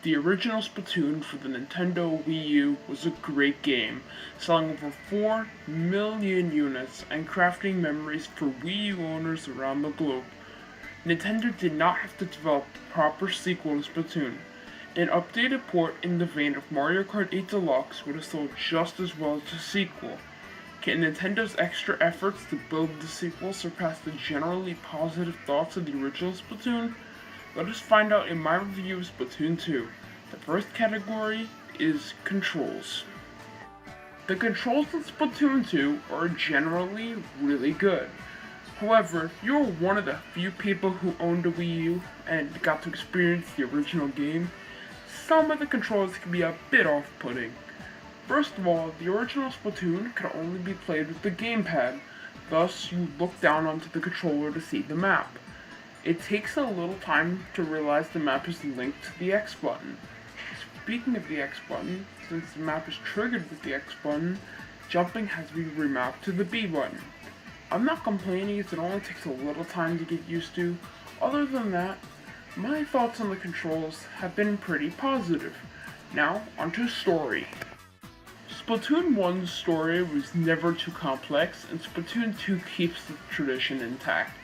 The original Splatoon for the Nintendo Wii U was a great game, selling over 4 million units and crafting memories for Wii U owners around the globe. Nintendo did not have to develop the proper sequel to Splatoon. An updated port in the vein of Mario Kart 8 Deluxe would have sold just as well as the sequel. Can Nintendo's extra efforts to build the sequel surpass the generally positive thoughts of the original Splatoon? Let us find out in my review of Splatoon 2. The first category is controls. The controls in Splatoon 2 are generally really good. However, if you're one of the few people who owned a Wii U and got to experience the original game, some of the controls can be a bit off-putting. First of all, the original Splatoon could only be played with the gamepad, thus you look down onto the controller to see the map. It takes a little time to realize the map is linked to the X button. Speaking of the X button, since the map is triggered with the X button, jumping has to be remapped to the B button. I'm not complaining as it only takes a little time to get used to. Other than that, my thoughts on the controls have been pretty positive. Now, onto story. Splatoon 1's story was never too complex, and Splatoon 2 keeps the tradition intact.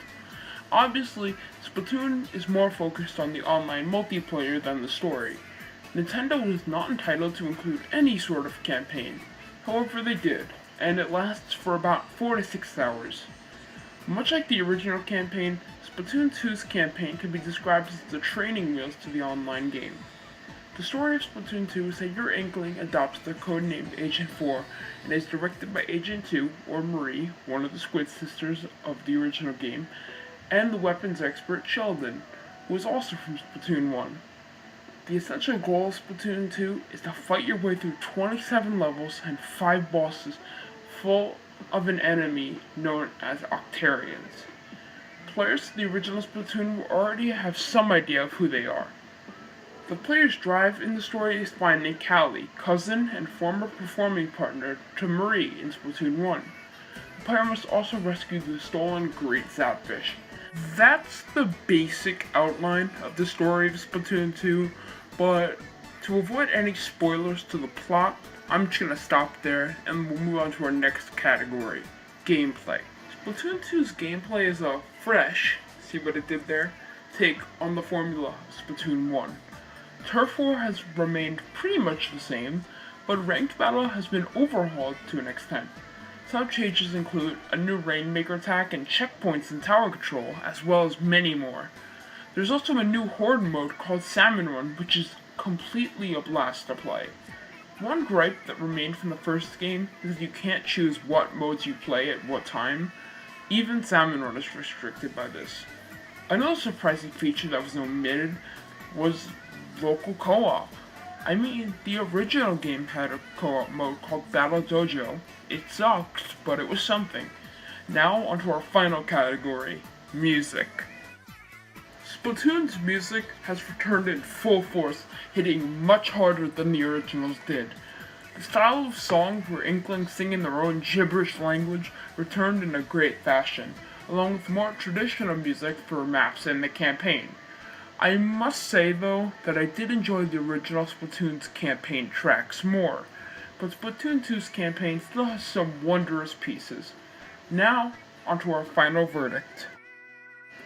Obviously, Splatoon is more focused on the online multiplayer than the story. Nintendo was not entitled to include any sort of campaign. However, they did, and it lasts for about 4 to 6 hours. Much like the original campaign, Splatoon 2's campaign can be described as the training wheels to the online game. The story of Splatoon 2 is that your Inkling adopts the codenamed Agent 4 and is directed by Agent 2, or Marie, one of the Squid Sisters of the original game, and the weapons expert Sheldon, who is also from Splatoon 1. The essential goal of Splatoon 2 is to fight your way through 27 levels and 5 bosses full of an enemy known as Octarians. Players of the original Splatoon will already have some idea of who they are. The player's drive in the story is finding Callie, cousin and former performing partner to Marie in Splatoon 1. The player must also rescue the stolen Great Zapfish. That's the basic outline of the story of Splatoon 2, but to avoid any spoilers to the plot, I'm just gonna stop there and we'll move on to our next category, gameplay. Splatoon 2's gameplay is a fresh, see what it did there, take on the formula of Splatoon 1. Turf War has remained pretty much the same, but Ranked Battle has been overhauled to an extent. Some changes include a new Rainmaker attack and checkpoints and tower control, as well as many more. There's also a new Horde mode called Salmon Run, which is completely a blast to play. One gripe that remained from the first game is that you can't choose what modes you play at what time. Even Salmon Run is restricted by this. Another surprising feature that was omitted was local co-op. I mean, the original game had a co-op mode called Battle Dojo. It sucked, but it was something. Now, onto our final category, music. Splatoon's music has returned in full force, hitting much harder than the originals did. The style of song where Inklings sing in their own gibberish language returned in a great fashion, along with more traditional music for maps and the campaign. I must say, though, that I did enjoy the original Splatoon's campaign tracks more, but Splatoon 2's campaign still has some wondrous pieces. Now, onto our final verdict.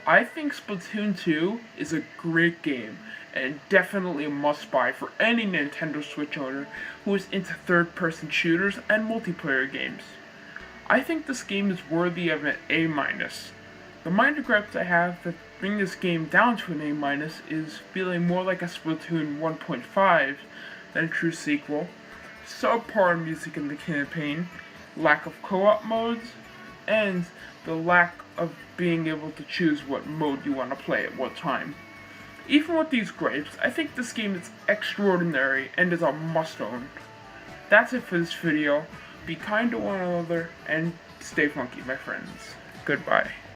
I think Splatoon 2 is a great game, and definitely a must-buy for any Nintendo Switch owner who is into third-person shooters and multiplayer games. I think this game is worthy of an A-. The minor gripes I have that bring this game down to an A- is feeling more like a Splatoon 1.5 than a true sequel, subpar music in the campaign, lack of co-op modes, and the lack of being able to choose what mode you want to play at what time. Even with these gripes, I think this game is extraordinary and is a must-own. That's it for this video. Be kind to one another and stay funky, my friends. Goodbye.